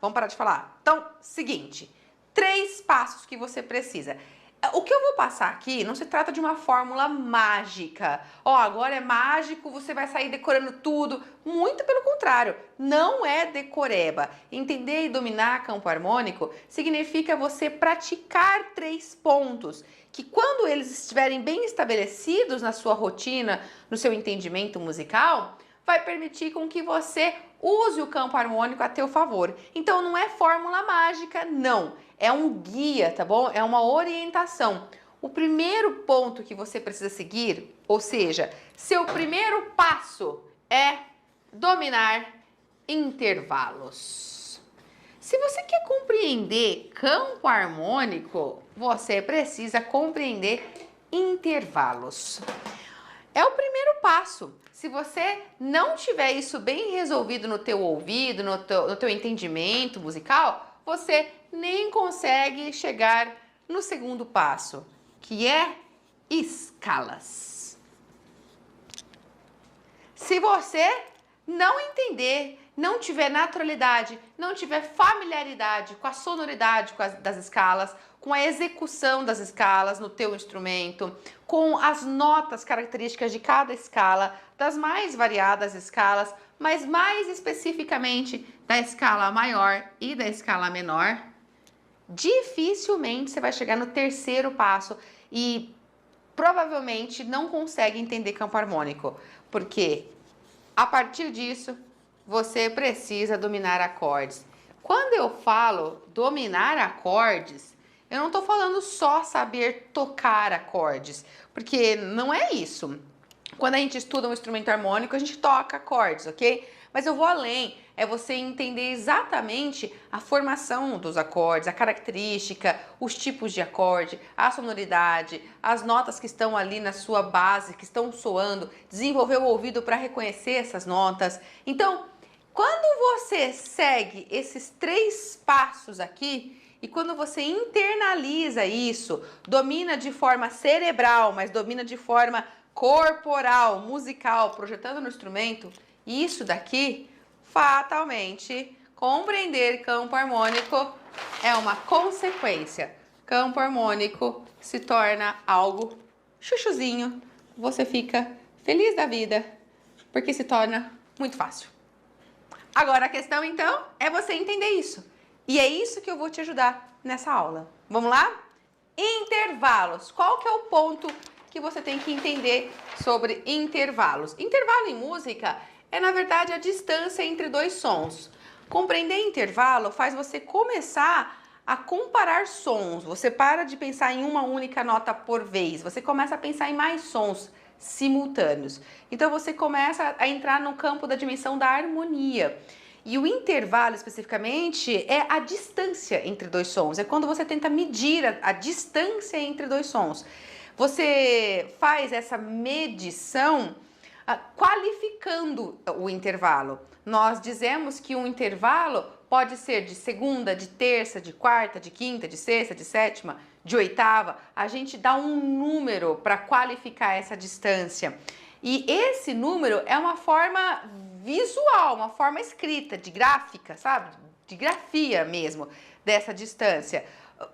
Vamos parar de falar? Então, seguinte, 3 passos que você precisa. O que eu vou passar aqui não se trata de uma fórmula mágica. Ó, agora é mágico, você vai sair decorando tudo. Muito pelo contrário, não é decoreba. Entender e dominar campo harmônico significa você praticar 3 pontos, que quando eles estiverem bem estabelecidos na sua rotina, no seu entendimento musical, vai permitir com que você use o campo harmônico a teu favor. Então não é fórmula mágica, não. É um guia, tá bom? É uma orientação. O primeiro ponto que você precisa seguir, ou seja, seu primeiro passo é dominar intervalos. Se você quer compreender campo harmônico, você precisa compreender intervalos. É o primeiro passo. Se você não tiver isso bem resolvido no teu ouvido, no teu entendimento musical, você nem consegue chegar no segundo passo, que é escalas. Se você não entender, não tiver naturalidade, não tiver familiaridade com a sonoridade das escalas, com a execução das escalas no teu instrumento, com as notas características de cada escala, das mais variadas escalas, mas mais especificamente da escala maior e da escala menor, dificilmente você vai chegar no terceiro passo e provavelmente não consegue entender campo harmônico, porque a partir disso você precisa dominar acordes. Quando eu falo dominar acordes, eu não estou falando só saber tocar acordes, porque não é isso. Quando a gente estuda um instrumento harmônico, a gente toca acordes, ok? Mas eu vou além, é você entender exatamente a formação dos acordes, a característica, os tipos de acorde, a sonoridade, as notas que estão ali na sua base, que estão soando, desenvolver o ouvido para reconhecer essas notas. Então, quando você segue esses 3 passos aqui, e quando você internaliza isso, domina de forma cerebral, mas domina de forma corporal, musical, projetando no instrumento, isso daqui, fatalmente, compreender campo harmônico é uma consequência. Campo harmônico se torna algo chuchuzinho, você fica feliz da vida, porque se torna muito fácil. Agora a questão então é você entender isso. E é isso que eu vou te ajudar nessa aula. Vamos lá? Intervalos. Qual que é o ponto que você tem que entender sobre intervalos? Intervalo em música é, na verdade, a distância entre 2 sons. Compreender intervalo faz você começar a comparar sons. Você para de pensar em uma única nota por vez. Você começa a pensar em mais sons simultâneos. Então você começa a entrar no campo da dimensão da harmonia. E o intervalo, especificamente, é a distância entre 2 sons. É quando você tenta medir a distância entre 2 sons. Você faz essa medição qualificando o intervalo. Nós dizemos que um intervalo pode ser de segunda, de terça, de quarta, de quinta, de sexta, de sétima, de oitava. A gente dá um número para qualificar essa distância. E esse número é uma forma visual, uma forma escrita, de gráfica, sabe? De grafia mesmo, dessa distância,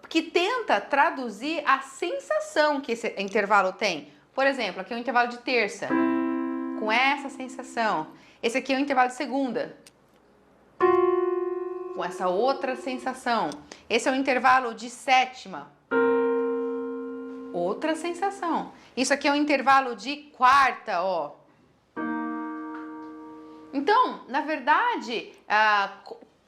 que tenta traduzir a sensação que esse intervalo tem. Por exemplo, aqui é um intervalo de terça, com essa sensação. Esse aqui é um intervalo de segunda, com essa outra sensação. Esse é um intervalo de sétima, outra sensação. Isso aqui é um intervalo de quarta, ó. Então, na verdade,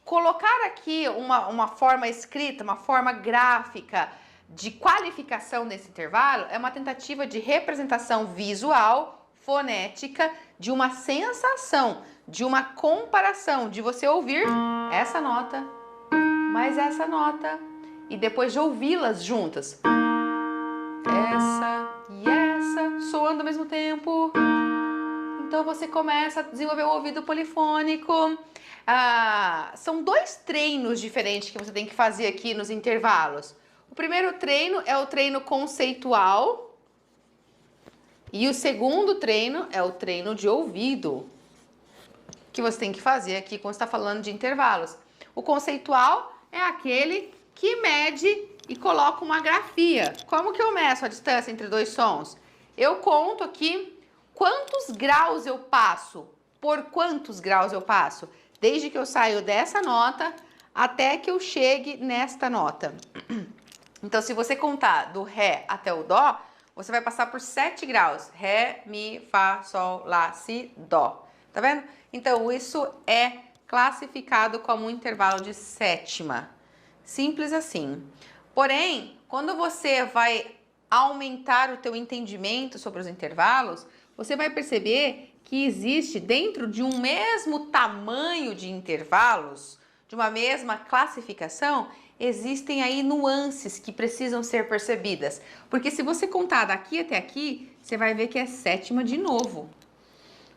colocar aqui uma forma escrita, uma forma gráfica de qualificação desse intervalo é uma tentativa de representação visual, fonética, de uma sensação, de uma comparação, de você ouvir essa nota, mais essa nota, e depois de ouvi-las juntas. Essa e essa, soando ao mesmo tempo. Então você começa a desenvolver o ouvido polifônico. São 2 treinos diferentes que você tem que fazer aqui nos intervalos. O primeiro treino é o treino conceitual e o segundo treino é o treino de ouvido. que você tem que fazer aqui quando está falando de intervalos. O conceitual é aquele que mede e coloca uma grafia. Como que eu meço a distância entre dois sons? Eu conto aqui quantos graus eu passo, por quantos graus eu passo, desde que eu saio dessa nota até que eu chegue nesta nota. Então, se você contar do Ré até o Dó, você vai passar por 7 graus. Ré, Mi, Fá, Sol, Lá, Si, Dó. Tá vendo? Então, isso é classificado como um intervalo de sétima. Simples assim. Porém, quando você vai aumentar o teu entendimento sobre os intervalos, você vai perceber que existe dentro de um mesmo tamanho de intervalos, de uma mesma classificação, existem aí nuances que precisam ser percebidas. Porque se você contar daqui até aqui, você vai ver que é sétima de novo.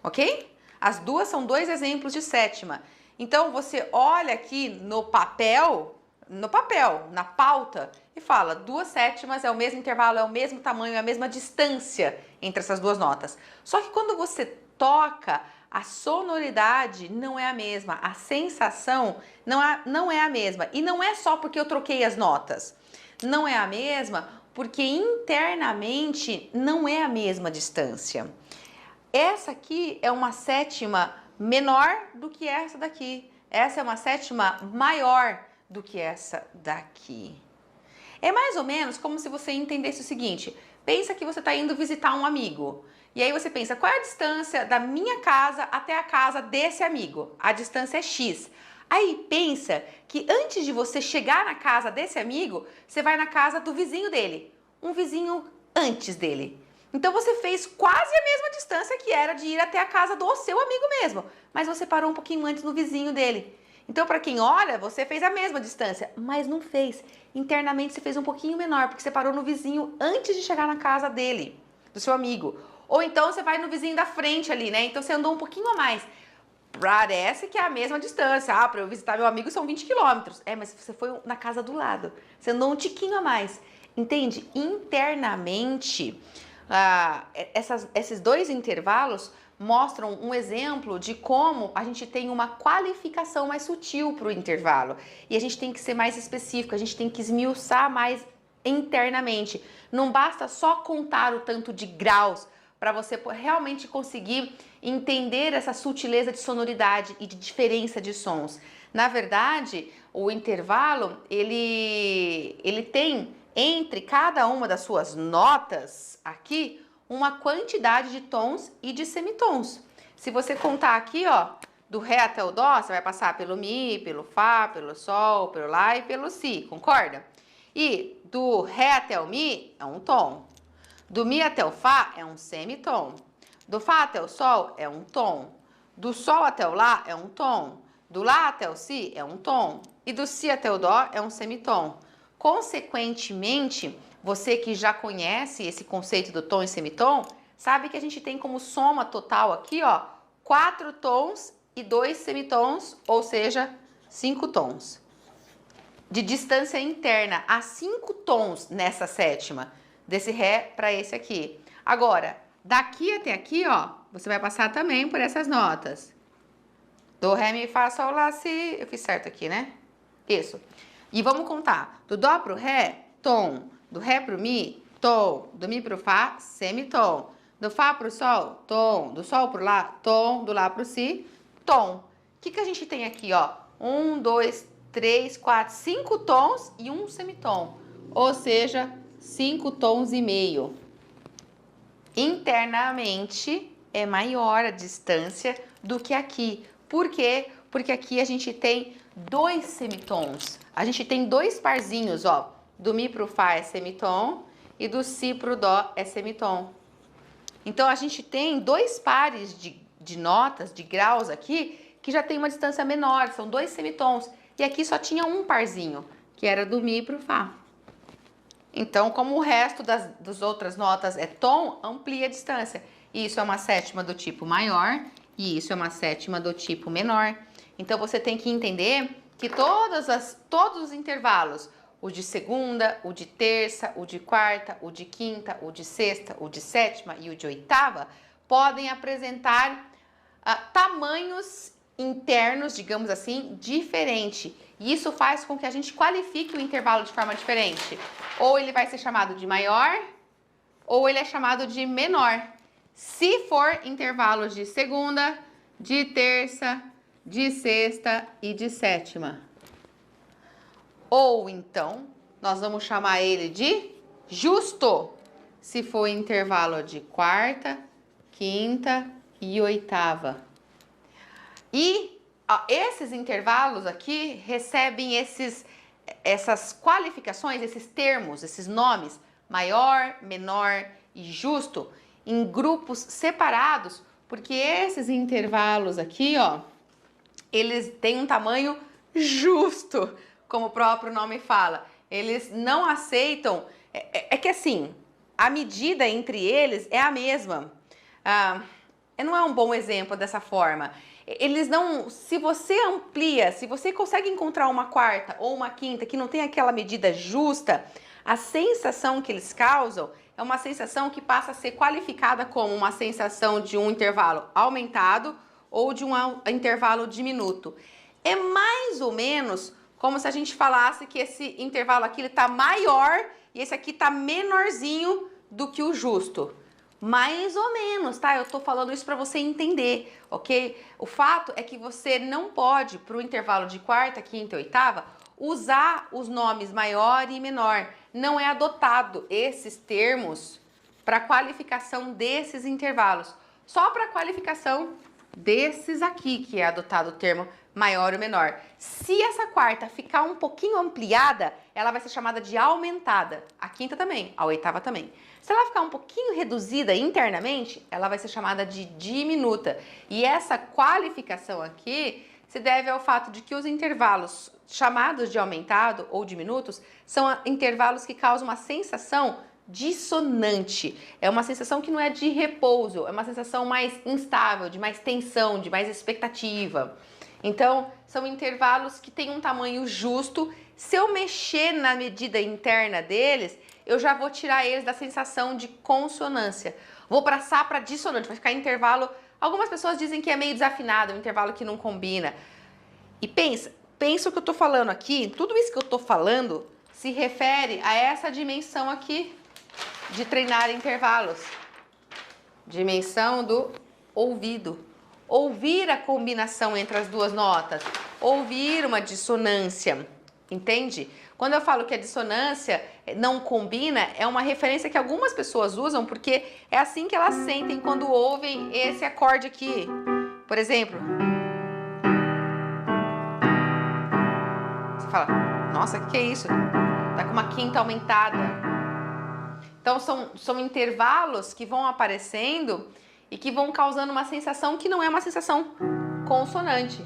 Ok? As duas são dois exemplos de sétima. Então, você olha aqui no papel, na pauta, e fala, 2 sétimas é o mesmo intervalo, é o mesmo tamanho, é a mesma distância entre essas duas notas. Só que quando você toca, a sonoridade não é a mesma, a sensação não é a mesma. E não é só porque eu troquei as notas. Não é a mesma porque internamente não é a mesma distância. Essa aqui é uma sétima menor do que essa daqui. Essa é uma sétima maior do que essa daqui. É mais ou menos como se você entendesse o seguinte. Pensa que você está indo visitar um amigo. E aí você pensa, qual é a distância da minha casa até a casa desse amigo? A distância é X. Aí pensa que antes de você chegar na casa desse amigo, você vai na casa do vizinho dele. Um vizinho antes dele. Então você fez quase a mesma distância que era de ir até a casa do seu amigo mesmo. Mas você parou um pouquinho antes no vizinho dele. Então, para quem olha, você fez a mesma distância, mas não fez. Internamente você fez um pouquinho menor, porque você parou no vizinho antes de chegar na casa dele, do seu amigo. Ou então você vai no vizinho da frente ali, né? Então você andou um pouquinho a mais. Parece que é a mesma distância. Ah, para eu visitar meu amigo são 20 quilômetros. É, mas você foi na casa do lado. Você andou um tiquinho a mais. Entende? Internamente, esses dois intervalos mostram um exemplo de como a gente tem uma qualificação mais sutil para o intervalo. E a gente tem que ser mais específico, a gente tem que esmiuçar mais internamente. Não basta só contar o tanto de graus para você realmente conseguir entender essa sutileza de sonoridade e de diferença de sons. Na verdade, o intervalo, ele tem entre cada uma das suas notas aqui uma quantidade de tons e de semitons. Se você contar aqui, ó, do Ré até o Dó, você vai passar pelo Mi, pelo Fá, pelo Sol, pelo Lá e pelo Si, concorda? E do Ré até o Mi é um tom. Do Mi até o Fá é um semitom. Do Fá até o Sol é um tom. Do Sol até o Lá é um tom. Do Lá até o Si é um tom. E do Si até o Dó é um semitom. Consequentemente, você que já conhece esse conceito do tom e semitom, sabe que a gente tem como soma total aqui, ó, 4 tons e 2 semitons, ou seja, 5 tons. De distância interna, há 5 tons nessa sétima, desse Ré para esse aqui. Agora, daqui até aqui, ó, você vai passar também por essas notas. Do, Ré, Mi, Fá, Sol, Lá, Si. Eu fiz certo aqui, né? Isso. E vamos contar. Do Dó pro Ré, tom. Do Ré pro Mi, tom. Do Mi pro Fá, semitom. Do Fá pro Sol, tom. Do Sol pro Lá, tom. Do Lá pro Si, tom. O que a gente tem aqui, ó? 1, 2, 3, 4, 5 tons e um semitom. Ou seja, 5 tons e meio. Internamente é maior a distância do que aqui. Por quê? Porque aqui a gente tem 2 semitons. A gente tem 2 parzinhos, ó. Do Mi pro Fá é semitom e do Si pro Dó é semitom. Então, a gente tem 2 pares de notas, de graus aqui, que já tem uma distância menor, são 2 semitons. E aqui só tinha um parzinho, que era do Mi pro Fá. Então, como o resto das outras notas é tom, amplia a distância. Isso é uma sétima do tipo maior e isso é uma sétima do tipo menor. Então, você tem que entender que todos os intervalos, o de segunda, o de terça, o de quarta, o de quinta, o de sexta, o de sétima e o de oitava, podem apresentar tamanhos internos, digamos assim, diferente. E isso faz com que a gente qualifique o intervalo de forma diferente. Ou ele vai ser chamado de maior, ou ele é chamado de menor. Se for intervalos de segunda, de terça, de sexta e de sétima. Ou então, nós vamos chamar ele de justo, se for intervalo de quarta, quinta e oitava. E esses intervalos aqui recebem essas qualificações, esses termos, esses nomes, maior, menor e justo, em grupos separados, porque esses intervalos aqui, ó, eles têm um tamanho justo, como o próprio nome fala. Eles não aceitam, é que assim, a medida entre eles é a mesma. Não é um bom exemplo dessa forma. Eles não, se você amplia, se você consegue encontrar uma quarta ou uma quinta que não tem aquela medida justa, a sensação que eles causam é uma sensação que passa a ser qualificada como uma sensação de um intervalo aumentado ou de um intervalo diminuto. É mais ou menos como se a gente falasse que esse intervalo aqui está maior e esse aqui está menorzinho do que o justo. Mais ou menos, tá? Eu tô falando isso para você entender, ok? O fato é que você não pode, para o intervalo de quarta, quinta e oitava, usar os nomes maior e menor. Não é adotado esses termos para qualificação desses intervalos. Só para qualificação desses aqui que é adotado o termo maior ou menor. Se essa quarta ficar um pouquinho ampliada, ela vai ser chamada de aumentada. A quinta também, a oitava também. Se ela ficar um pouquinho reduzida internamente, ela vai ser chamada de diminuta. E essa qualificação aqui se deve ao fato de que os intervalos chamados de aumentado ou diminutos são intervalos que causam uma sensação dissonante. É uma sensação que não é de repouso, é uma sensação mais instável, de mais tensão, de mais expectativa. Então, são intervalos que têm um tamanho justo. Se eu mexer na medida interna deles, eu já vou tirar eles da sensação de consonância. Vou passar para dissonante, vai ficar intervalo. Algumas pessoas dizem que é meio desafinado, um intervalo que não combina. E pensa o que eu tô falando aqui, tudo isso que eu tô falando se refere a essa dimensão aqui de treinar intervalos. Dimensão do ouvido. Ouvir a combinação entre as duas notas. Ouvir uma dissonância. Entende? Quando eu falo que a dissonância não combina, é uma referência que algumas pessoas usam porque é assim que elas sentem quando ouvem esse acorde aqui. Por exemplo, você fala, nossa, que é isso? Tá com uma quinta aumentada. Então são intervalos que vão aparecendo e que vão causando uma sensação que não é uma sensação consonante,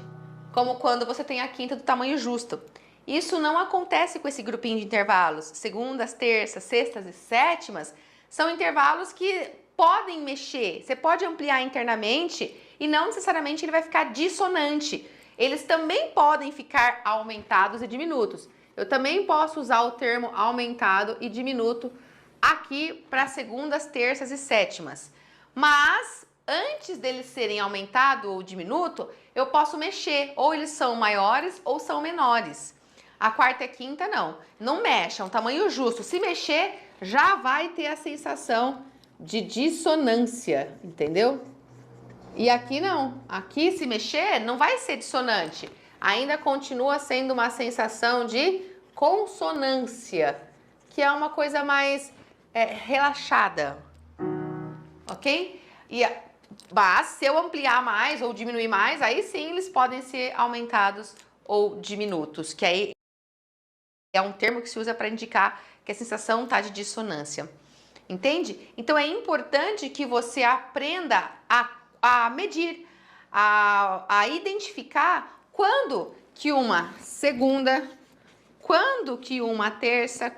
como quando você tem a quinta do tamanho justo. Isso não acontece com esse grupinho de intervalos. Segundas, terças, sextas e sétimas são intervalos que podem mexer. Você pode ampliar internamente e não necessariamente ele vai ficar dissonante. Eles também podem ficar aumentados e diminutos. Eu também posso usar o termo aumentado e diminuto aqui para segundas, terças e sétimas. Mas antes deles serem aumentado ou diminuto, eu posso mexer. Ou eles são maiores ou são menores. A quarta e a quinta não mexe, é um tamanho justo. Se mexer, já vai ter a sensação de dissonância, entendeu? E aqui não, aqui se mexer não vai ser dissonante, ainda continua sendo uma sensação de consonância, que é uma coisa mais relaxada, ok? Mas se eu ampliar mais ou diminuir mais, aí sim eles podem ser aumentados ou diminutos, que aí é um termo que se usa para indicar que a sensação está de dissonância. Entende? Então é importante que você aprenda a medir, a identificar quando que uma segunda, quando que uma terça,